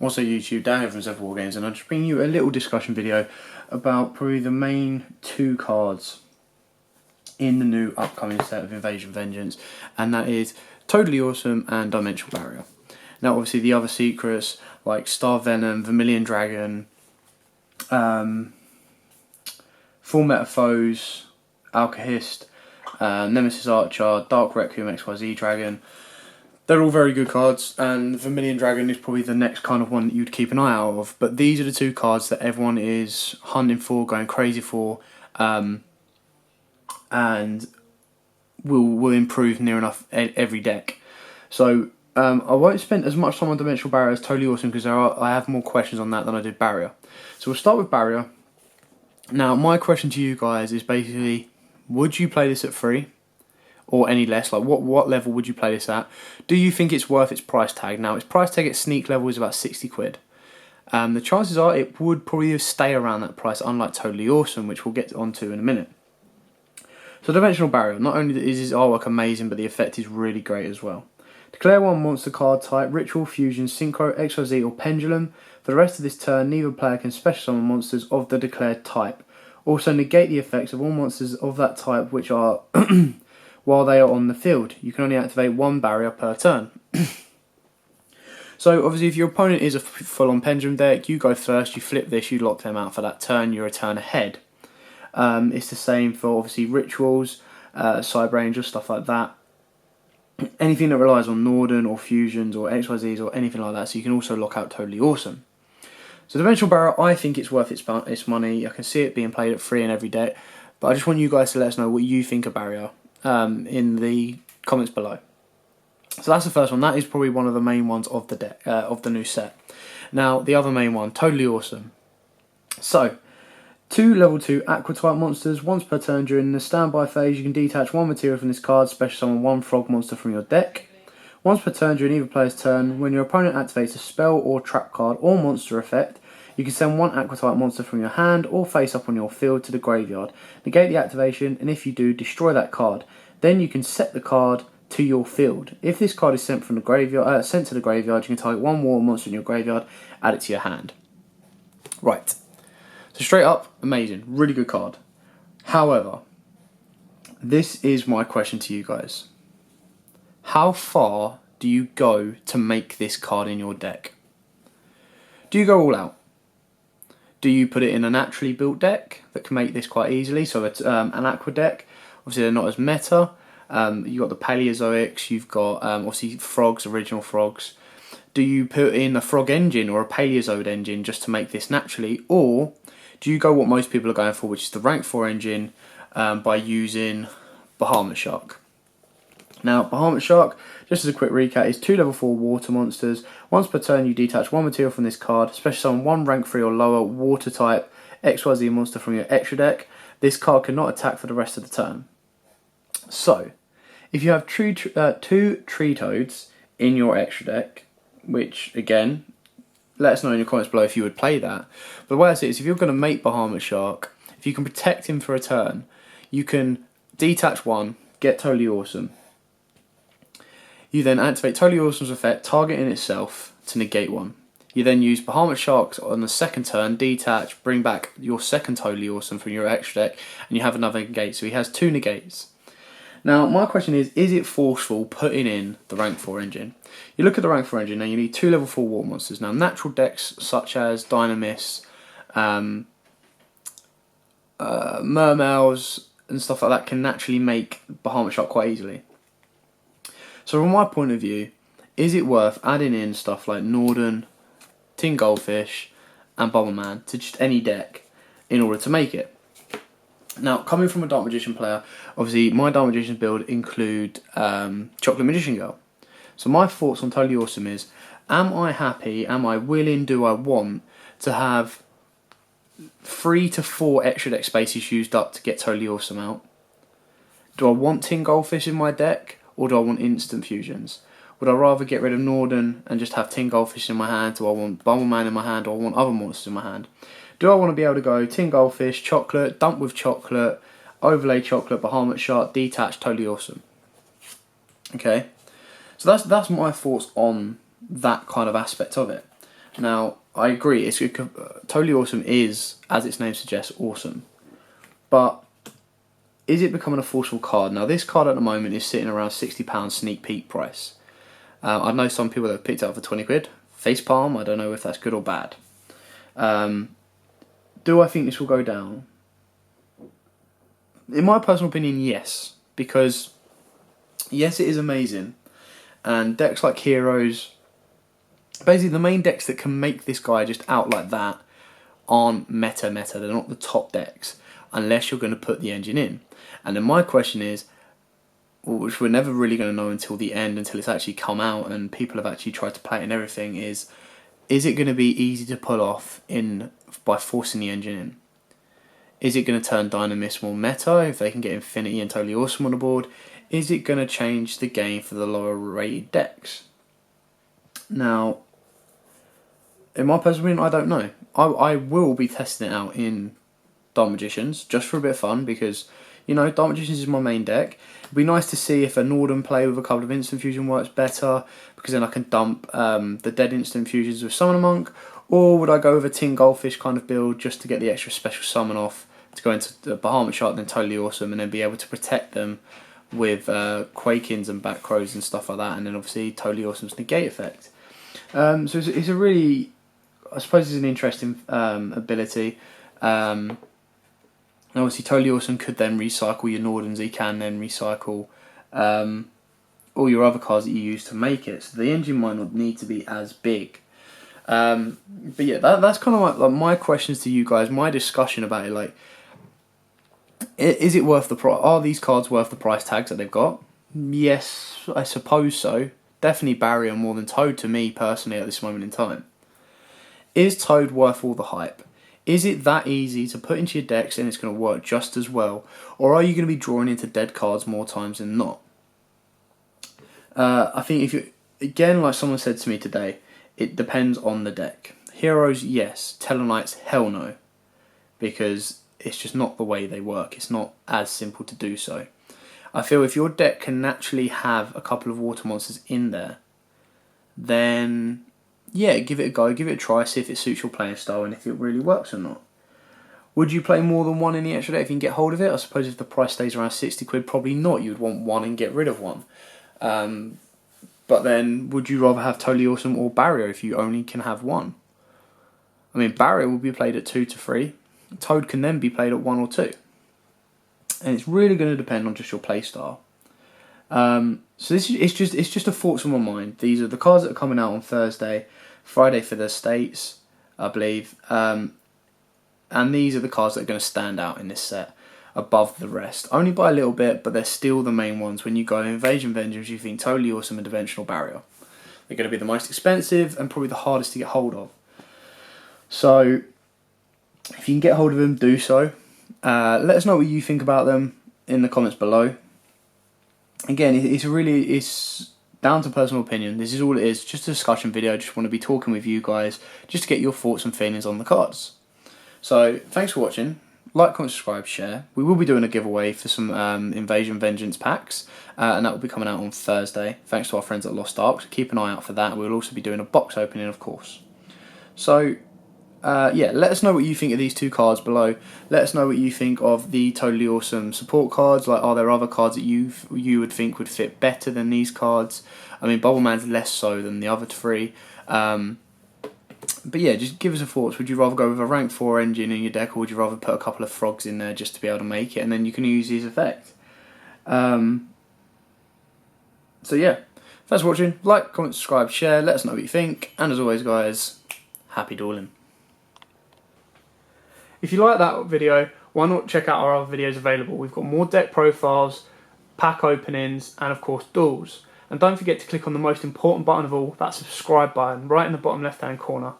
What's up YouTube, Dan here from Zephyr Wargames, and I'm just bringing you a little discussion video about probably the main two cards in the new upcoming set of Invasion Vengeance, and that is Toadally Awesome and Dimensional Barrier. Now obviously the other secrets like Star Venom, Vermilion Dragon, Full Meta Foes, Alkahist, Nemesis Archer, Dark Requiem XYZ Dragon, they're all very good cards, and Vermilion Dragon is probably the next kind of one that you'd keep an eye out of. But these are the two cards that everyone is hunting for, going crazy for, and will improve near enough every deck. So I won't spend as much time on Dimensional Barrier as Totally Awesome because I have more questions on that than I did Barrier. So we'll start with Barrier. Now my question to you guys is basically, would you play this at 3? Or any less? Like what level would you play this at? Do you think it's worth its price tag? Now its price tag at sneak level is about 60 quid. The chances are it would probably stay around that price, unlike Totally Awesome, which we'll get onto in a minute. So Dimensional Barrier, not only is his artwork amazing, but the effect is really great as well. Declare one monster card type, Ritual, Fusion, Synchro, XYZ or Pendulum. For the rest of this turn, neither player can special summon monsters of the declared type. Also negate the effects of all monsters of that type which are while they are on the field. You can only activate one barrier per turn. So obviously if your opponent is a full-on Pendulum deck, you go first, you flip this, you lock them out for that turn, you're a turn ahead. It's the same for obviously Rituals, Cyber Angels, stuff like that. Anything that relies on Norden or Fusions or XYZs or anything like that, so you can also lock out Totally Awesome. So Dimensional Barrier, I think it's worth its money. I can see it being played at 3 in every deck, but I just want you guys to let us know what you think of Barrier in the comments below. So that's the first one. That is probably one of the main ones of the deck of the new set. Now the other main one, Totally Awesome. So 2 level 2 Aqua type monsters. Once per turn during the standby phase, you can detach one material from this card, special summon one frog monster from your deck. Once per turn during either player's turn, when your opponent activates a spell or trap card or monster effect, you can send one Aqua type monster from your hand or face up on your field to the graveyard. Negate the activation, and if you do, destroy that card. Then you can set the card to your field. If this card is sent from the graveyard, sent to the graveyard, you can target one water monster in your graveyard, add it to your hand. Right. So straight up, amazing, really good card. However, this is my question to you guys. How far do you go to make this card in your deck? Do you go all out? Do you put it in a naturally built deck that can make this quite easily? So it's an Aqua deck. Obviously they're not as meta. You've got the Paleozoics, you've got obviously frogs, original frogs. Do you put in a frog engine or a Paleozoid engine just to make this naturally? Or do you go what most people are going for, which is the rank 4 engine by using Bahamut Shark? Now, Bahamut Shark, just as a quick recap, is 2 level 4 water monsters. Once per turn, you detach one material from this card, special summon one rank 3 or lower water type XYZ monster from your extra deck. This card cannot attack for the rest of the turn. So, if you have 2 Tree Toads in your extra deck, which, again, let us know in your comments below if you would play that. But the way I see it is, if you're going to make Bahamut Shark, if you can protect him for a turn, you can detach one, get Totally Awesome. You then activate Totally Awesome's effect, targeting itself to negate one. You then use Bahamut Sharks on the second turn, detach, bring back your second Totally Awesome from your extra deck, and you have another negate. So he has 2 negates. Now, my question is it forceful putting in the rank 4 engine? You look at the rank 4 engine, and you need 2 level 4 water monsters. Now, natural decks such as Dynamis, Mermails, and stuff like that can naturally make Bahamut Shark quite easily. So from my point of view, is it worth adding in stuff like Norden, Tin Goldfish, and Bomberman to just any deck in order to make it? Now, coming from a Dark Magician player, obviously my Dark Magician build include Chocolate Magician Girl. So my thoughts on Totally Awesome is, am I happy, am I willing, do I want to have 3 to 4 extra deck spaces used up to get Totally Awesome out? Do I want Tin Goldfish in my deck, or do I want instant fusions? Would I rather get rid of Norden and just have Tin Goldfish in my hand? Do I want Bumbleman in my hand, or I want other monsters in my hand? Do I want to be able to go Tin Goldfish, Chocolate, Dump with Chocolate, Overlay Chocolate, Bahamut Shark, Detach, Totally Awesome? Okay, so that's my thoughts on that kind of aspect of it. Now, I agree, Totally Awesome is, as its name suggests, awesome. But is it becoming a forceful card? Now, this card at the moment is sitting around £60 sneak peek price. I know some people that have picked it up for 20 quid. Facepalm, I don't know if that's good or bad. Do I think this will go down? In my personal opinion, yes. Because, yes, it is amazing. And decks like Heroes, basically the main decks that can make this guy just out like that aren't meta. They're not the top decks, unless you're going to put the engine in. And then my question is, which we're never really going to know until the end, until it's actually come out and people have actually tried to play it and everything, is it going to be easy to pull off by forcing the engine in? Is it going to turn Dynamis more meta if they can get Infinity and Totally Awesome on the board? Is it going to change the game for the lower rated decks? Now, in my personal opinion, I don't know. I will be testing it out in Dark Magicians, just for a bit of fun, because, you know, Dark Magicians is my main deck. It'd be nice to see if a Norden play with a couple of instant fusion works better, because then I can dump the dead instant fusions with Summoner Monk, or would I go with a Tin Goldfish kind of build just to get the extra special summon off to go into the Bahamut Shark, then Totally Awesome, and then be able to protect them with Quakins and Back Crows and stuff like that, and then obviously Totally Awesome's negate effect. So it's a really, I suppose it's an interesting ability. And obviously Totally Awesome could then recycle your Nordens. He can then recycle all your other cards that you use to make it. So the engine might not need to be as big. But yeah, that's kind of like my questions to you guys, my discussion about it. Like, is it worth the price? Are these cards worth the price tags that they've got? Yes, I suppose so. Definitely Barrier more than Toad to me personally at this moment in time. Is Toad worth all the hype? Is it that easy to put into your decks and it's going to work just as well? Or are you going to be drawing into dead cards more times than not? I think if you, again, like someone said to me today, it depends on the deck. Heroes, yes. Tellarknights, hell no. Because it's just not the way they work. It's not as simple to do so. I feel if your deck can naturally have a couple of water monsters in there, then yeah, give it a go, give it a try, see if it suits your playing style and if it really works or not. Would you play more than one in the extra deck if you can get hold of it? I suppose if the price stays around 60 quid, probably not. You'd want one and get rid of one. But then, would you rather have Totally Awesome or Barrier if you only can have one? I mean, Barrier will be played at 2 to 3. Toad can then be played at 1 or 2. And it's really going to depend on just your play style. So it's just a thoughts on my mind. These are the cards that are coming out on Thursday, Friday for the States, I believe. And these are the cards that are going to stand out in this set above the rest. Only by a little bit, but they're still the main ones. When you go Invasion Vengeance, you think Totally Awesome and Dimensional Barrier. They're going to be the most expensive and probably the hardest to get hold of. So, if you can get hold of them, do so. Let us know what you think about them in the comments below. Again, it's down to personal opinion. This is all it is, just a discussion video. I just want to be talking with you guys, just to get your thoughts and feelings on the cards. So, thanks for watching. Like, comment, subscribe, share. We will be doing a giveaway for some Invasion Vengeance packs, and that will be coming out on Thursday. Thanks to our friends at Lost Ark. So keep an eye out for that. We'll also be doing a box opening, of course. So, yeah, let us know what you think of these two cards below. Let us know what you think of the Totally Awesome support cards. Like, are there other cards that you would think would fit better than these cards? I mean, Bubble Man's less so than the other three. But yeah, just give us your thoughts. Would you rather go with a rank 4 engine in your deck, or would you rather put a couple of frogs in there just to be able to make it, and then you can use these effects? So yeah, thanks for watching. Like, comment, subscribe, share. Let us know what you think. And as always, guys, happy dueling. If you like that video, why not check out our other videos available? We've got more deck profiles, pack openings, and of course duels. And don't forget to click on the most important button of all, that subscribe button, right in the bottom left hand corner.